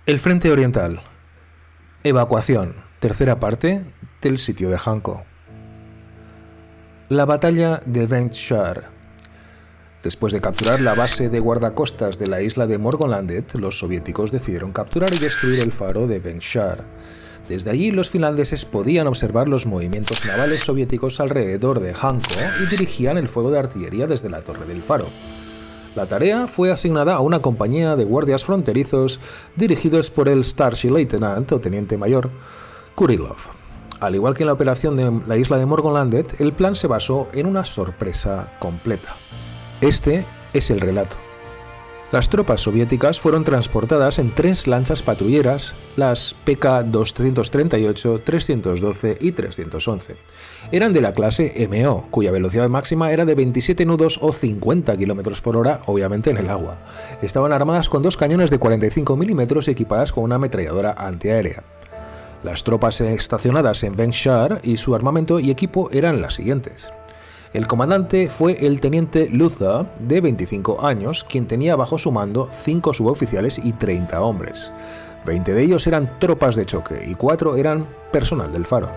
El Frente Oriental. Evacuación. Tercera parte del sitio de Hanko. La batalla de Vendshar. Después de capturar la base de guardacostas de la isla de Morgonlandet, los soviéticos decidieron capturar y destruir el faro de Vendshar. Desde allí, los finlandeses podían observar los movimientos navales soviéticos alrededor de Hanko y dirigían el fuego de artillería desde la torre del faro. La tarea fue asignada a una compañía de guardias fronterizos dirigidos por el Starship Lieutenant o teniente mayor Kurilov. Al igual que en la operación de la isla de Morgonlandet, el plan se basó en una sorpresa completa. Este es el relato. Las tropas soviéticas fueron transportadas en 3 lanchas patrulleras, las PK-238, 312 y 311. Eran de la clase MO, cuya velocidad máxima era de 27 nudos o 50 km por hora, obviamente en el agua. Estaban armadas con 2 cañones de 45 mm y equipadas con una ametralladora antiaérea. Las tropas estacionadas en Vendshar y su armamento y equipo eran las siguientes. El comandante fue el teniente Luza, de 25 años, quien tenía bajo su mando 5 suboficiales y 30 hombres. 20 de ellos eran tropas de choque y 4 eran personal del faro.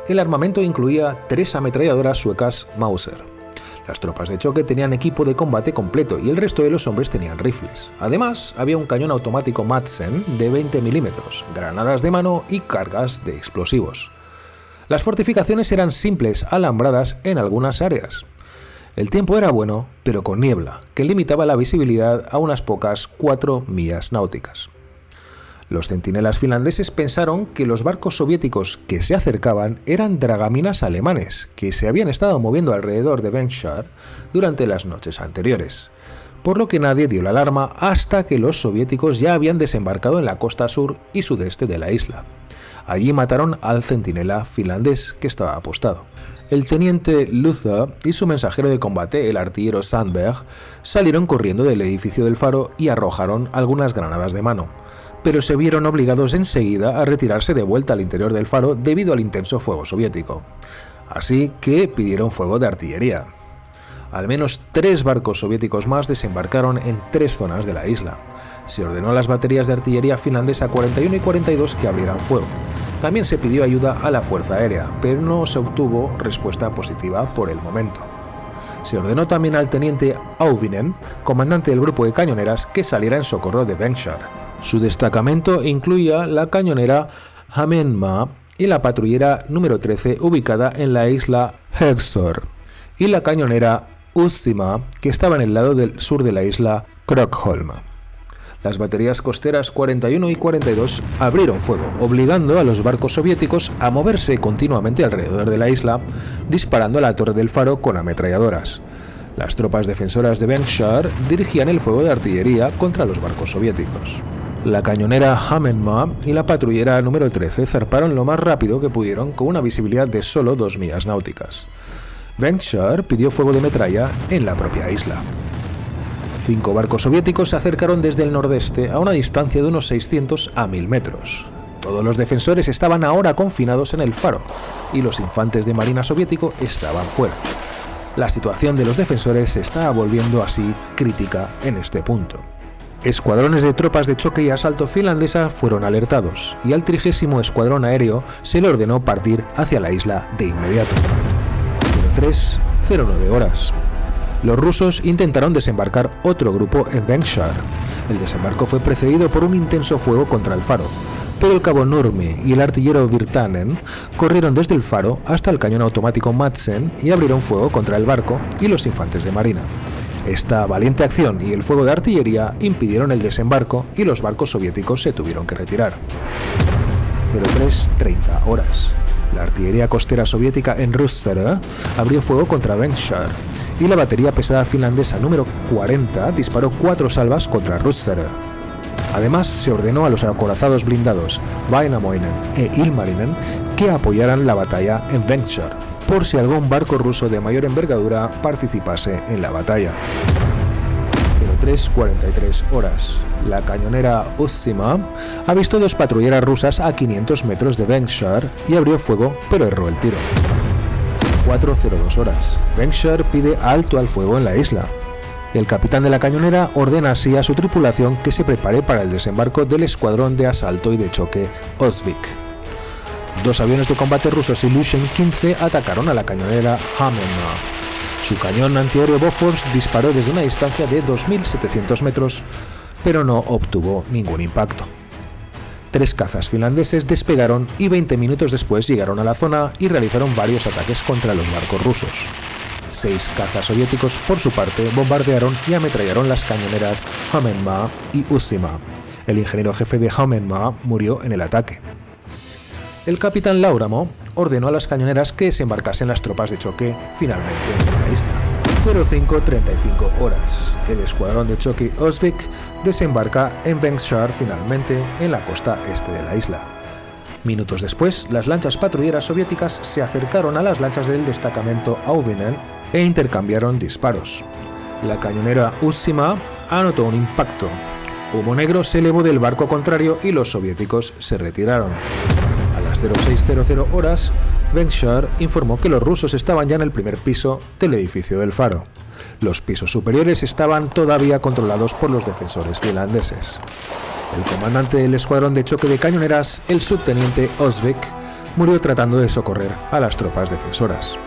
El armamento incluía 3 ametralladoras suecas Mauser. Las tropas de choque tenían equipo de combate completo y el resto de los hombres tenían rifles. Además, había un cañón automático Madsen de 20 mm, granadas de mano y cargas de explosivos. Las fortificaciones eran simples, alambradas en algunas áreas. El tiempo era bueno, pero con niebla, que limitaba la visibilidad a unas pocas 4 millas náuticas. Los centinelas finlandeses pensaron que los barcos soviéticos que se acercaban eran dragaminas alemanes, que se habían estado moviendo alrededor de Vendshar durante las noches anteriores, por lo que nadie dio la alarma hasta que los soviéticos ya habían desembarcado en la costa sur y sudeste de la isla. Allí mataron al centinela finlandés que estaba apostado. El teniente Luza y su mensajero de combate, el artillero Sandberg, salieron corriendo del edificio del faro y arrojaron algunas granadas de mano, pero se vieron obligados enseguida a retirarse de vuelta al interior del faro debido al intenso fuego soviético. Así que pidieron fuego de artillería. Al menos 3 barcos soviéticos más desembarcaron en 3 zonas de la isla. Se ordenó a las baterías de artillería finlandesa 41 y 42 que abrieran fuego. También se pidió ayuda a la Fuerza Aérea, pero no se obtuvo respuesta positiva por el momento. Se ordenó también al teniente Auvinen, comandante del grupo de cañoneras, que saliera en socorro de Vendshar. Su destacamento incluía la cañonera Hämeenmaa y la patrullera número 13 ubicada en la isla Högstor, y la cañonera Uusimaa, que estaba en el lado del sur de la isla Krokholm. Las baterías costeras 41 y 42 abrieron fuego, obligando a los barcos soviéticos a moverse continuamente alrededor de la isla, disparando a la torre del faro con ametralladoras. Las tropas defensoras de Vendshar dirigían el fuego de artillería contra los barcos soviéticos. La cañonera Hämeenmaa y la patrullera número 13 zarparon lo más rápido que pudieron con una visibilidad de solo 2 millas náuticas. Vendshar pidió fuego de metralla en la propia isla. 5 barcos soviéticos se acercaron desde el nordeste a una distancia de unos 600 a 1000 metros. Todos los defensores estaban ahora confinados en el faro y los infantes de marina soviético estaban fuera. La situación de los defensores se estaba volviendo así crítica en este punto. Escuadrones de tropas de choque y asalto finlandesa fueron alertados y al 30º Escuadrón Aéreo se le ordenó partir hacia la isla de inmediato. 03:09 horas. Los rusos intentaron desembarcar otro grupo en Vendshar. El desembarco fue precedido por un intenso fuego contra el faro, pero el cabo Nurmi y el artillero Virtanen corrieron desde el faro hasta el cañón automático Madsen y abrieron fuego contra el barco y los infantes de marina. Esta valiente acción y el fuego de artillería impidieron el desembarco y los barcos soviéticos se tuvieron que retirar. 03:30 horas. La artillería costera soviética en Russere abrió fuego contra Vendshar y la batería pesada finlandesa número 40 disparó 4 salvas contra Russere. Además, se ordenó a los acorazados blindados Vainamoinen e Ilmarinen que apoyaran la batalla en Vendshar, por si algún barco ruso de mayor envergadura participase en la batalla. 03:43 horas. La cañonera Uusimaa avistó 2 patrulleras rusas a 500 metros de Vendshar y abrió fuego, pero erró el tiro. 04:02 horas. Vendshar pide alto al fuego en la isla. El capitán de la cañonera ordena así a su tripulación que se prepare para el desembarco del escuadrón de asalto y de choque Osvik. 2 aviones de combate rusos Ilyushin-15 atacaron a la cañonera Hamenma. Su cañón antiaéreo Bofors disparó desde una distancia de 2.700 metros, pero no obtuvo ningún impacto. 3 cazas finlandeses despegaron y 20 minutos después llegaron a la zona y realizaron varios ataques contra los barcos rusos. 6 cazas soviéticos, por su parte, bombardearon y ametrallaron las cañoneras Hamenma y Ussima. El ingeniero jefe de Hamenma murió en el ataque. El capitán Lauramo ordenó a las cañoneras que desembarcasen las tropas de choque finalmente en la isla. 05:35 horas. El escuadrón de choque Osvik desembarca en Vengshar finalmente en la costa este de la isla. Minutos después, las lanchas patrulleras soviéticas se acercaron a las lanchas del destacamento Auvinen e intercambiaron disparos. La cañonera Ussima anotó un impacto. Humo negro se elevó del barco contrario y los soviéticos se retiraron. A las 06:00 horas, Vengshar informó que los rusos estaban ya en el primer piso del edificio del faro. Los pisos superiores estaban todavía controlados por los defensores finlandeses. El comandante del escuadrón de choque de cañoneras, el subteniente Osvik, murió tratando de socorrer a las tropas defensoras.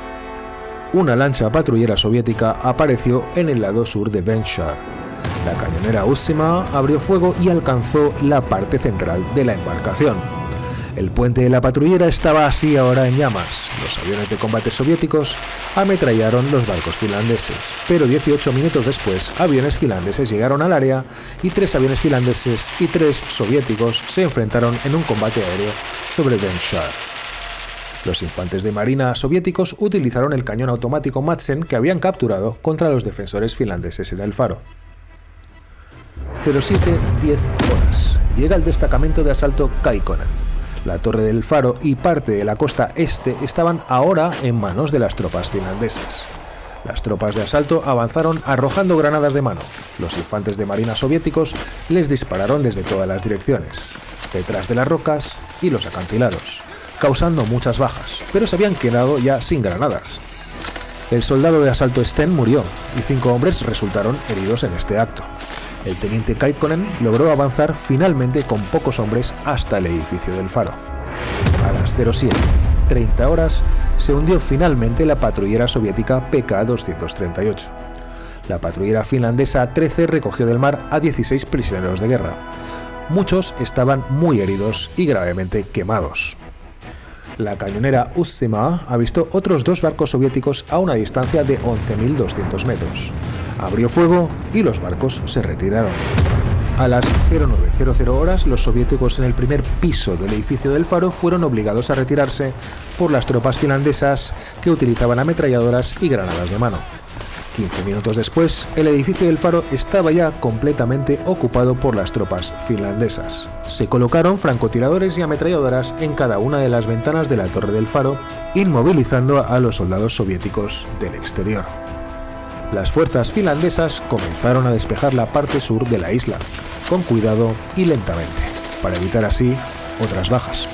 Una lancha patrullera soviética apareció en el lado sur de Vengshar. La cañonera Ussima abrió fuego y alcanzó la parte central de la embarcación. El puente de la patrullera estaba así ahora en llamas. Los aviones de combate soviéticos ametrallaron los barcos finlandeses, pero 18 minutos después, aviones finlandeses llegaron al área y 3 aviones finlandeses y 3 soviéticos se enfrentaron en un combate aéreo sobre Vengshar. Los infantes de marina soviéticos utilizaron el cañón automático Madsen que habían capturado contra los defensores finlandeses en el faro. 07:10 horas. Llega el destacamento de asalto Kaikkonen. La torre del faro y parte de la costa este estaban ahora en manos de las tropas finlandesas. Las tropas de asalto avanzaron arrojando granadas de mano. Los infantes de marina soviéticos les dispararon desde todas las direcciones, detrás de las rocas y los acantilados, causando muchas bajas, pero se habían quedado ya sin granadas. El soldado de asalto Sten murió y 5 hombres resultaron heridos en este acto. El teniente Kaikkonen logró avanzar finalmente con pocos hombres hasta el edificio del faro. A las 07:30 horas se hundió finalmente la patrullera soviética PK-238. La patrullera finlandesa 13 recogió del mar a 16 prisioneros de guerra. Muchos estaban muy heridos y gravemente quemados. La cañonera Ussima avistó otros 2 barcos soviéticos a una distancia de 11.200 metros. Abrió fuego y los barcos se retiraron. A las 09:00 horas, los soviéticos en el primer piso del edificio del faro fueron obligados a retirarse por las tropas finlandesas que utilizaban ametralladoras y granadas de mano. 15 minutos después, el edificio del faro estaba ya completamente ocupado por las tropas finlandesas. Se colocaron francotiradores y ametralladoras en cada una de las ventanas de la torre del faro, inmovilizando a los soldados soviéticos del exterior. Las fuerzas finlandesas comenzaron a despejar la parte sur de la isla, con cuidado y lentamente, para evitar así otras bajas.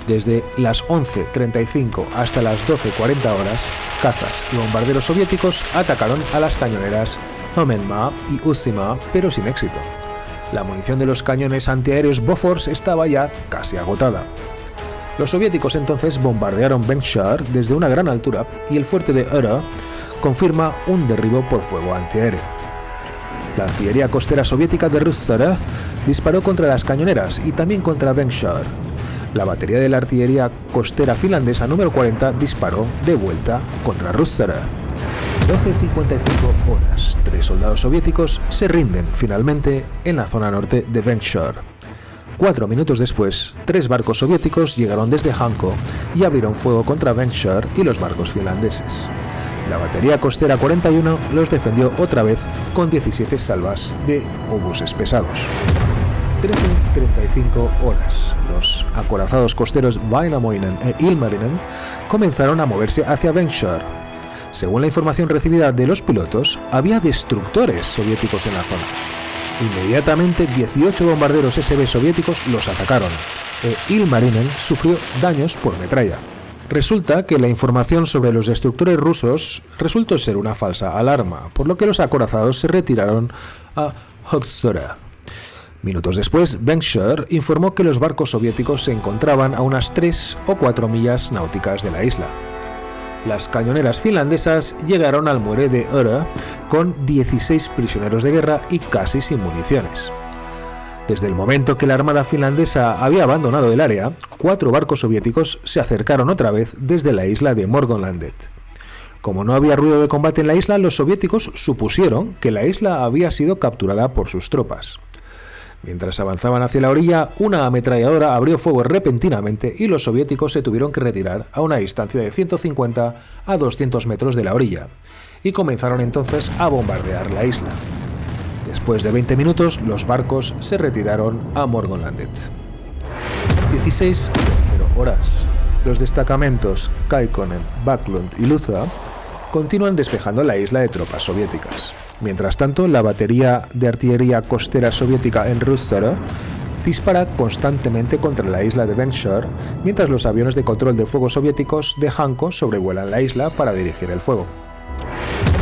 Desde las 11:35 hasta las 12:40 horas, cazas y bombarderos soviéticos atacaron a las cañoneras Hamenma y Ussima, pero sin éxito. La munición de los cañones antiaéreos Bofors estaba ya casi agotada. Los soviéticos entonces bombardearon Vengshar desde una gran altura y el fuerte de Ura confirma un derribo por fuego antiaéreo. La artillería costera soviética de Russare disparó contra las cañoneras y también contra Vengshar. La batería de la artillería costera finlandesa número 40 disparó de vuelta contra Russare. 12:55 horas. 3 soldados soviéticos se rinden finalmente en la zona norte de Vengshar. 4 minutos después, 3 barcos soviéticos llegaron desde Hanko y abrieron fuego contra Vengshar y los barcos finlandeses. La batería costera 41 los defendió otra vez con 17 salvas de obuses pesados. 13:35 horas. Los acorazados costeros Väinämöinen e Ilmarinen comenzaron a moverse hacia Vengshar. Según la información recibida de los pilotos, había destructores soviéticos en la zona. Inmediatamente 18 bombarderos SB soviéticos los atacaron e Ilmarinen sufrió daños por metralla. Resulta que la información sobre los destructores rusos resultó ser una falsa alarma, por lo que los acorazados se retiraron a Hotsura. Minutos después, Venture informó que los barcos soviéticos se encontraban a unas 3 o 4 millas náuticas de la isla. Las cañoneras finlandesas llegaron al muelle de Ura con 16 prisioneros de guerra y casi sin municiones. Desde el momento que la armada finlandesa había abandonado el área, 4 barcos soviéticos se acercaron otra vez desde la isla de Morgonlandet. Como no había ruido de combate en la isla, los soviéticos supusieron que la isla había sido capturada por sus tropas. Mientras avanzaban hacia la orilla, una ametralladora abrió fuego repentinamente y los soviéticos se tuvieron que retirar a una distancia de 150 a 200 metros de la orilla, y comenzaron entonces a bombardear la isla. Después de 20 minutos, los barcos se retiraron a Morgonlandet. 16:00 horas. Los destacamentos Kaikkonen, Backlund y Luza continúan despejando la isla de tropas soviéticas. Mientras tanto, la batería de artillería costera soviética en Russara dispara constantemente contra la isla de Venture, mientras los aviones de control de fuego soviéticos de Hanko sobrevuelan la isla para dirigir el fuego.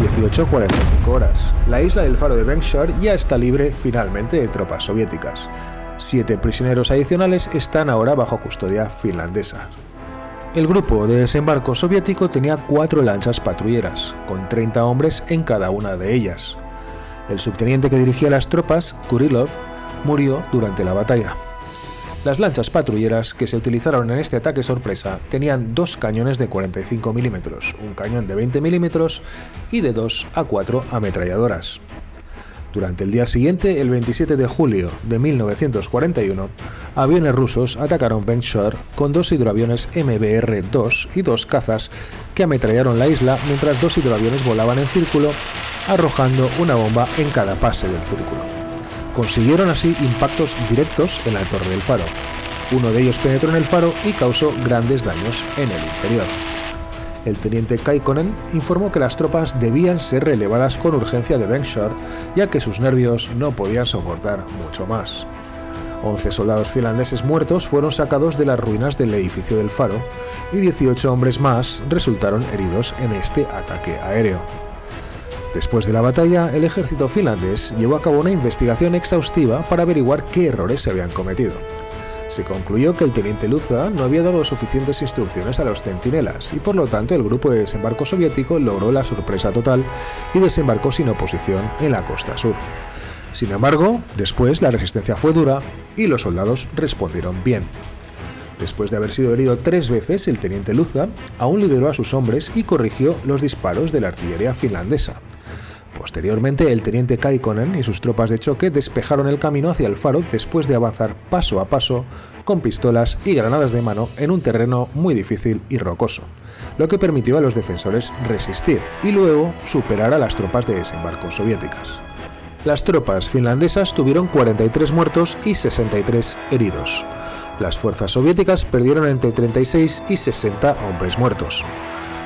18:45 horas. La isla del faro de Venture ya está libre finalmente de tropas soviéticas. 7 prisioneros adicionales están ahora bajo custodia finlandesa. El grupo de desembarco soviético tenía 4 lanchas patrulleras, con 30 hombres en cada una de ellas. El subteniente que dirigía las tropas, Kurilov, murió durante la batalla. Las lanchas patrulleras que se utilizaron en este ataque sorpresa tenían 2 cañones de 45 milímetros, un cañón de 20 milímetros y de 2 a 4 ametralladoras. Durante el día siguiente, el 27 de julio de 1941, aviones rusos atacaron Venture con 2 hidroaviones MBR-2 y 2 cazas que ametrallaron la isla mientras 2 hidroaviones volaban en círculo, arrojando una bomba en cada pase del círculo. Consiguieron así impactos directos en la torre del faro. Uno de ellos penetró en el faro y causó grandes daños en el interior. El teniente Kaikkonen informó que las tropas debían ser relevadas con urgencia de Venture, ya que sus nervios no podían soportar mucho más. 11 soldados finlandeses muertos fueron sacados de las ruinas del edificio del faro y 18 hombres más resultaron heridos en este ataque aéreo. Después de la batalla, el ejército finlandés llevó a cabo una investigación exhaustiva para averiguar qué errores se habían cometido. Se concluyó que el teniente Luza no había dado suficientes instrucciones a los centinelas y por lo tanto el grupo de desembarco soviético logró la sorpresa total y desembarcó sin oposición en la costa sur. Sin embargo, después la resistencia fue dura y los soldados respondieron bien. Después de haber sido herido 3 veces, el teniente Luza aún lideró a sus hombres y corrigió los disparos de la artillería finlandesa. Posteriormente, el teniente Kaikkonen y sus tropas de choque despejaron el camino hacia el faro después de avanzar paso a paso con pistolas y granadas de mano en un terreno muy difícil y rocoso, lo que permitió a los defensores resistir y luego superar a las tropas de desembarco soviéticas. Las tropas finlandesas tuvieron 43 muertos y 63 heridos. Las fuerzas soviéticas perdieron entre 36 y 60 hombres muertos.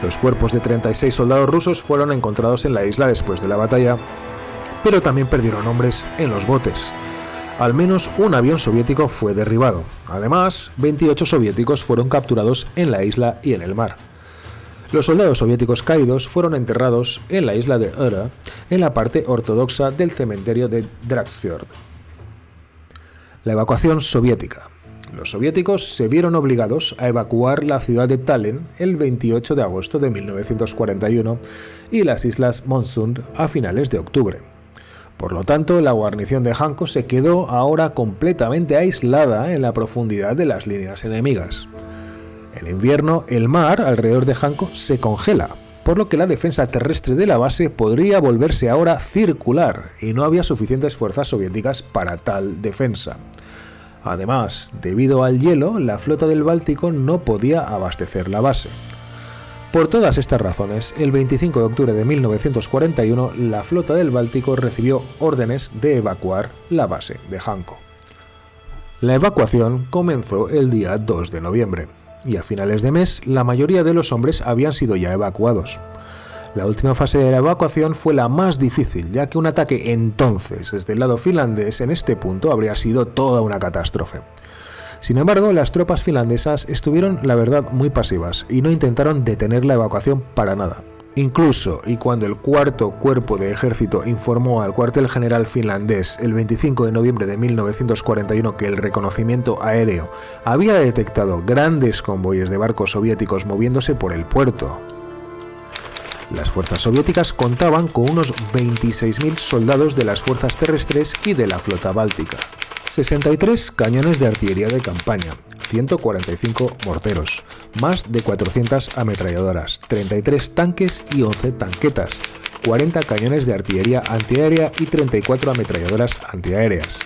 Los cuerpos de 36 soldados rusos fueron encontrados en la isla después de la batalla, pero también perdieron hombres en los botes. Al menos un avión soviético fue derribado. Además, 28 soviéticos fueron capturados en la isla y en el mar. Los soldados soviéticos caídos fueron enterrados en la isla de Ura, en la parte ortodoxa del cementerio de Dragsfjord. La evacuación soviética. Los soviéticos se vieron obligados a evacuar la ciudad de Tallinn el 28 de agosto de 1941 y las islas Månsund a finales de octubre. Por lo tanto, la guarnición de Hanko se quedó ahora completamente aislada en la profundidad de las líneas enemigas. En invierno, el mar alrededor de Hanko se congela, por lo que la defensa terrestre de la base podría volverse ahora circular y no había suficientes fuerzas soviéticas para tal defensa. Además, debido al hielo, la flota del Báltico no podía abastecer la base. Por todas estas razones, el 25 de octubre de 1941, la flota del Báltico recibió órdenes de evacuar la base de Hanko. La evacuación comenzó el día 2 de noviembre, y a finales de mes la mayoría de los hombres habían sido ya evacuados. La última fase de la evacuación fue la más difícil, ya que un ataque entonces desde el lado finlandés en este punto habría sido toda una catástrofe. Sin embargo, las tropas finlandesas estuvieron, la verdad, muy pasivas y no intentaron detener la evacuación para nada. Incluso, y cuando el cuarto cuerpo de ejército informó al cuartel general finlandés el 25 de noviembre de 1941 que el reconocimiento aéreo había detectado grandes convoyes de barcos soviéticos moviéndose por el puerto, las fuerzas soviéticas contaban con unos 26.000 soldados de las fuerzas terrestres y de la flota báltica, 63 cañones de artillería de campaña, 145 morteros, más de 400 ametralladoras, 33 tanques y 11 tanquetas, 40 cañones de artillería antiaérea y 34 ametralladoras antiaéreas,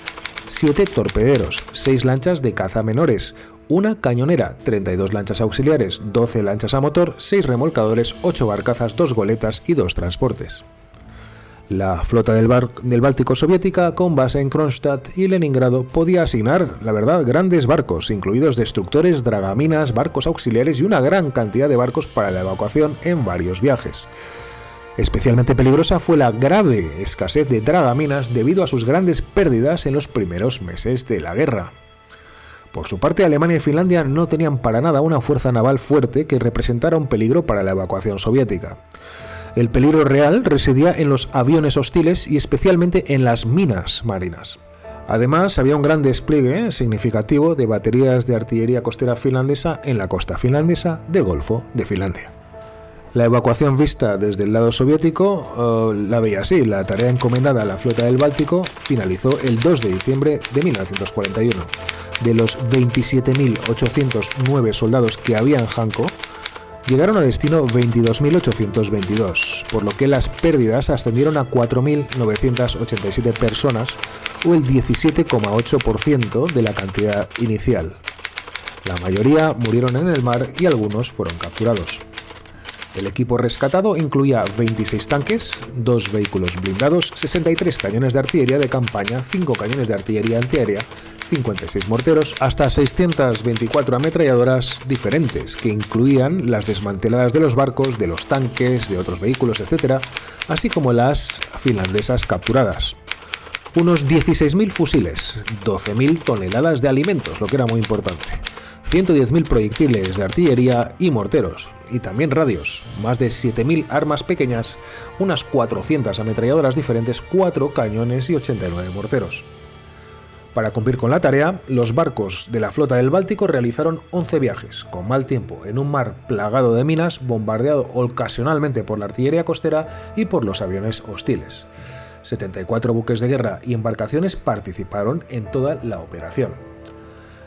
7 torpederos, 6 lanchas de caza menores, una cañonera, 32 lanchas auxiliares, 12 lanchas a motor, 6 remolcadores, 8 barcazas, 2 goletas y 2 transportes. La flota del Báltico soviética, con base en Kronstadt y Leningrado, podía asignar, la verdad, grandes barcos, incluidos destructores, dragaminas, barcos auxiliares y una gran cantidad de barcos para la evacuación en varios viajes. Especialmente peligrosa fue la grave escasez de dragaminas debido a sus grandes pérdidas en los primeros meses de la guerra. Por su parte, Alemania y Finlandia no tenían para nada una fuerza naval fuerte que representara un peligro para la evacuación soviética. El peligro real residía en los aviones hostiles y especialmente en las minas marinas. Además, había un gran despliegue significativo de baterías de artillería costera finlandesa en la costa finlandesa del Golfo de Finlandia. La evacuación vista desde el lado soviético la veía así. La tarea encomendada a la flota del Báltico finalizó el 2 de diciembre de 1941. De los 27.809 soldados que había en Hanko, llegaron a destino 22.822, por lo que las pérdidas ascendieron a 4.987 personas, o el 17,8% de la cantidad inicial. La mayoría murieron en el mar y algunos fueron capturados. El equipo rescatado incluía 26 tanques, 2 vehículos blindados, 63 cañones de artillería de campaña, 5 cañones de artillería antiaérea, 56 morteros, hasta 624 ametralladoras diferentes, que incluían las desmanteladas de los barcos, de los tanques, de otros vehículos, etc., así como las finlandesas capturadas. Unos 16.000 fusiles, 12.000 toneladas de alimentos, lo que era muy importante, 110.000 proyectiles de artillería y morteros, y también radios, más de 7.000 armas pequeñas, unas 400 ametralladoras diferentes, 4 cañones y 89 morteros. Para cumplir con la tarea, los barcos de la flota del Báltico realizaron 11 viajes, con mal tiempo, en un mar plagado de minas, bombardeado ocasionalmente por la artillería costera y por los aviones hostiles. 74 buques de guerra y embarcaciones participaron en toda la operación.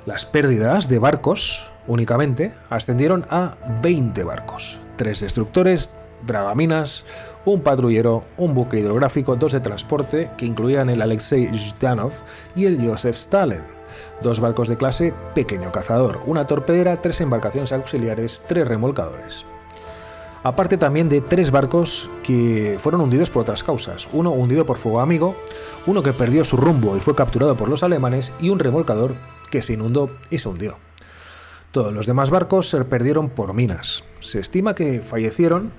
Las pérdidas de barcos, únicamente, ascendieron a 20 barcos, 3 destructores, dragaminas, un patrullero, un buque hidrográfico, 2 de transporte, que incluían el Alexei Zhdanov y el Josef Stalin, 2 barcos de clase pequeño cazador, una torpedera, 3 embarcaciones auxiliares, 3 remolcadores. Aparte también de 3 barcos que fueron hundidos por otras causas, uno hundido por fuego amigo, uno que perdió su rumbo y fue capturado por los alemanes y un remolcador que se inundó y se hundió. Todos los demás barcos se perdieron por minas. Se estima que fallecieron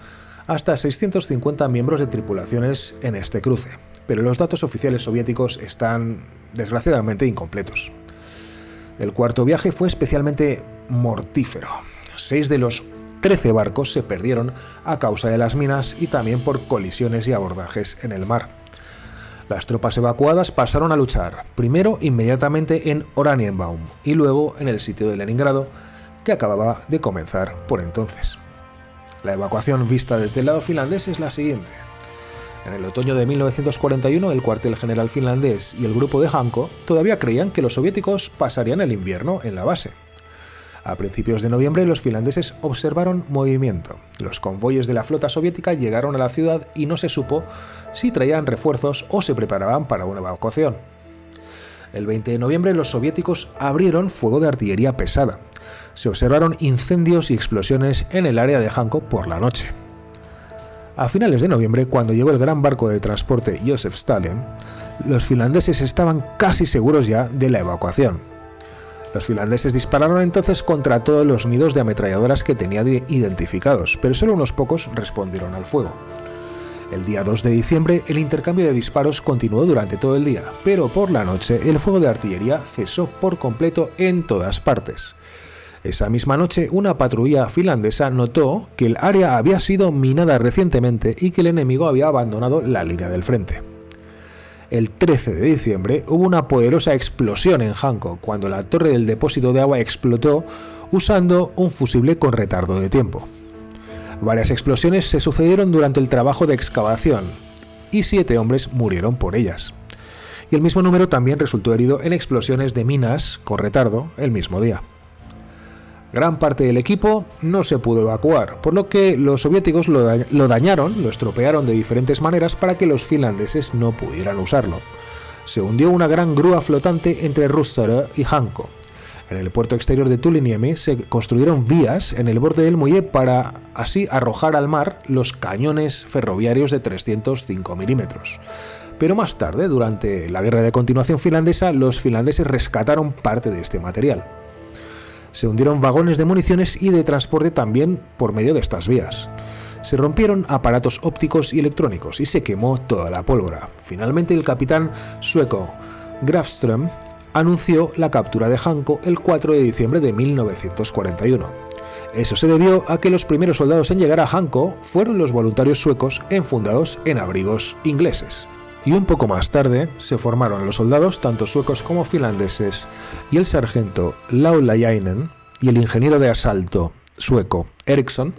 hasta 650 miembros de tripulaciones en este cruce, pero los datos oficiales soviéticos están desgraciadamente incompletos. El cuarto viaje fue especialmente mortífero. 6 de los 13 barcos se perdieron a causa de las minas y también por colisiones y abordajes en el mar. Las tropas evacuadas pasaron a luchar, primero inmediatamente en Oranienbaum y luego en el sitio de Leningrado, que acababa de comenzar por entonces. La evacuación vista desde el lado finlandés es la siguiente. En el otoño de 1941, el cuartel general finlandés y el grupo de Hanko todavía creían que los soviéticos pasarían el invierno en la base. A principios de noviembre, los finlandeses observaron movimiento. Los convoyes de la flota soviética llegaron a la ciudad y no se supo si traían refuerzos o se preparaban para una evacuación. El 20 de noviembre, los soviéticos abrieron fuego de artillería pesada. Se observaron incendios y explosiones en el área de Hanko por la noche. A finales de noviembre, cuando llegó el gran barco de transporte Josef Stalin, los finlandeses estaban casi seguros ya de la evacuación. Los finlandeses dispararon entonces contra todos los nidos de ametralladoras que tenían identificados, pero solo unos pocos respondieron al fuego. El día 2 de diciembre el intercambio de disparos continuó durante todo el día, pero por la noche el fuego de artillería cesó por completo en todas partes. Esa misma noche una patrulla finlandesa notó que el área había sido minada recientemente y que el enemigo había abandonado la línea del frente. El 13 de diciembre hubo una poderosa explosión en Hanko cuando la torre del depósito de agua explotó usando un fusible con retardo de tiempo. Varias explosiones se sucedieron durante el trabajo de excavación y 7 hombres murieron por ellas. Y el mismo número también resultó herido en explosiones de minas con retardo el mismo día. Gran parte del equipo no se pudo evacuar, por lo que los soviéticos lo dañaron, lo estropearon de diferentes maneras para que los finlandeses no pudieran usarlo. Se hundió una gran grúa flotante entre Russare y Hanko. En el puerto exterior de Tuliniemi se construyeron vías en el borde del muelle para así arrojar al mar los cañones ferroviarios de 305 milímetros. Pero más tarde, durante la guerra de continuación finlandesa, los finlandeses rescataron parte de este material. Se hundieron vagones de municiones y de transporte también por medio de estas vías. Se rompieron aparatos ópticos y electrónicos y se quemó toda la pólvora. Finalmente el capitán sueco Grafström anunció la captura de Hanko el 4 de diciembre de 1941. Eso se debió a que los primeros soldados en llegar a Hanko fueron los voluntarios suecos enfundados en abrigos ingleses. Y un poco más tarde se formaron los soldados, tanto suecos como finlandeses, y el sargento Laulajainen y el ingeniero de asalto sueco Eriksson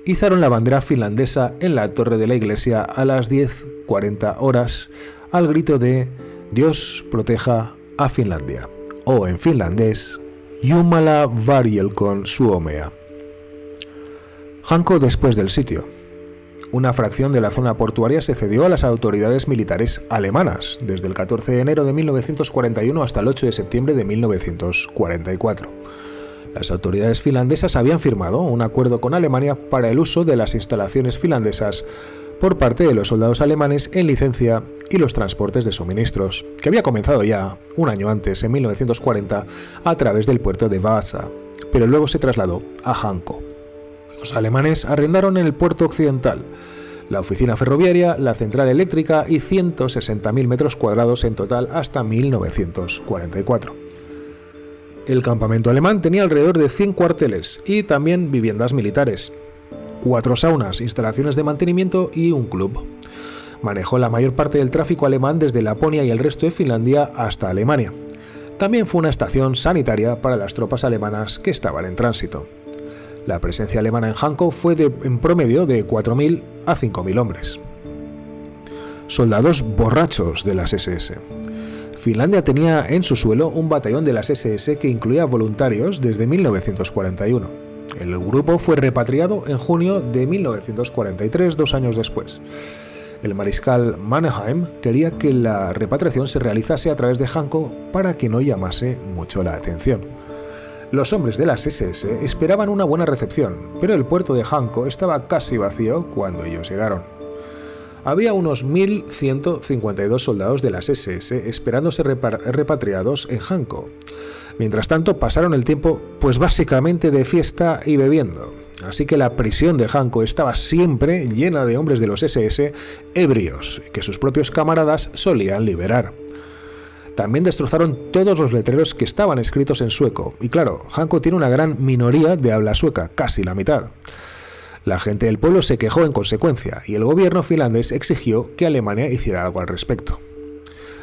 izaron la bandera finlandesa en la torre de la iglesia a las 10:40 horas al grito de «Dios proteja a Finlandia», o en finlandés «Jumala varjelkoon Suomea». Hanko después del sitio. Una fracción de la zona portuaria se cedió a las autoridades militares alemanas desde el 14 de enero de 1941 hasta el 8 de septiembre de 1944. Las autoridades finlandesas habían firmado un acuerdo con Alemania para el uso de las instalaciones finlandesas por parte de los soldados alemanes en licencia y los transportes de suministros, que había comenzado ya un año antes, en 1940, a través del puerto de Vaasa, pero luego se trasladó a Hanko. Los alemanes arrendaron en el puerto occidental la oficina ferroviaria, la central eléctrica y 160.000 metros cuadrados en total hasta 1944. El campamento alemán tenía alrededor de 100 cuarteles y también viviendas militares, 4 saunas, instalaciones de mantenimiento y un club. Manejó la mayor parte del tráfico alemán desde Laponia y el resto de Finlandia hasta Alemania. También fue una estación sanitaria para las tropas alemanas que estaban en tránsito. La presencia alemana en Hanko fue en promedio de 4.000 a 5.000 hombres. Soldados borrachos de las SS. Finlandia tenía en su suelo un batallón de las SS que incluía voluntarios desde 1941. El grupo fue repatriado en junio de 1943, 2 años después. El mariscal Mannerheim quería que la repatriación se realizase a través de Hanko para que no llamase mucho la atención. Los hombres de las SS esperaban una buena recepción, pero el puerto de Hanko estaba casi vacío cuando ellos llegaron. Había unos 1.152 soldados de las SS esperando ser repatriados en Hanko. Mientras tanto pasaron el tiempo pues básicamente de fiesta y bebiendo, así que la prisión de Hanko estaba siempre llena de hombres de los SS ebrios que sus propios camaradas solían liberar. También destrozaron todos los letreros que estaban escritos en sueco, y claro, Hanko tiene una gran minoría de habla sueca, casi la mitad. La gente del pueblo se quejó en consecuencia, y el gobierno finlandés exigió que Alemania hiciera algo al respecto.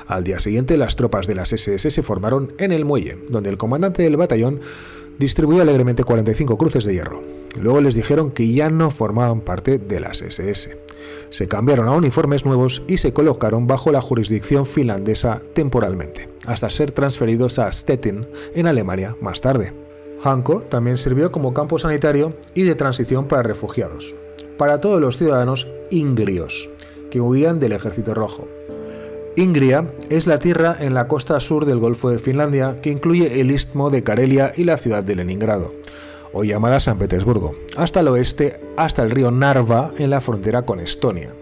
Al día siguiente, las tropas de las SS se formaron en el muelle, donde el comandante del batallón distribuyó alegremente 45 cruces de hierro. Luego les dijeron que ya no formaban parte de las SS. Se cambiaron a uniformes nuevos y se colocaron bajo la jurisdicción finlandesa temporalmente, hasta ser transferidos a Stettin, en Alemania, más tarde. Hanko también sirvió como campo sanitario y de transición para refugiados, para todos los ciudadanos ingrios, que huían del Ejército Rojo. Ingria es la tierra en la costa sur del Golfo de Finlandia que incluye el istmo de Karelia y la ciudad de Leningrado, hoy llamada San Petersburgo, hasta el oeste, hasta el río Narva en la frontera con Estonia.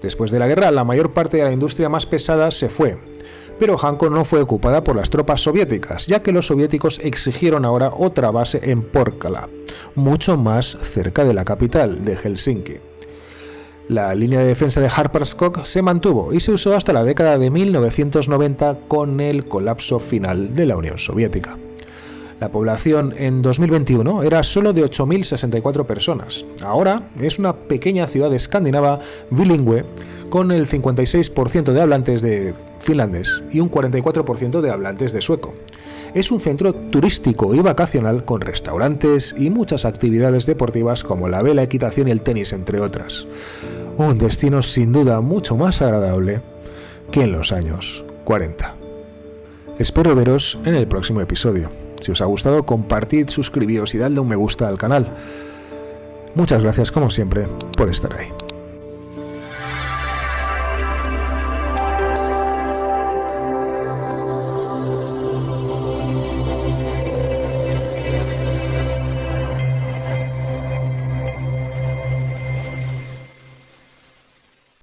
Después de la guerra, la mayor parte de la industria más pesada se fue, pero Hanko no fue ocupada por las tropas soviéticas, ya que los soviéticos exigieron ahora otra base en Porkkala, mucho más cerca de la capital, de Helsinki. La línea de defensa de Harparscock se mantuvo y se usó hasta la década de 1990 con el colapso final de la Unión Soviética. La población en 2021 era solo de 8.064 personas. Ahora es una pequeña ciudad escandinava bilingüe con el 56% de hablantes de finlandés y un 44% de hablantes de sueco. Es un centro turístico y vacacional con restaurantes y muchas actividades deportivas como la vela, equitación y el tenis, entre otras. Un destino sin duda mucho más agradable que en los años 40. Espero veros en el próximo episodio. Si os ha gustado, compartid, suscribíos y dadle un me gusta al canal. Muchas gracias, como siempre, por estar ahí.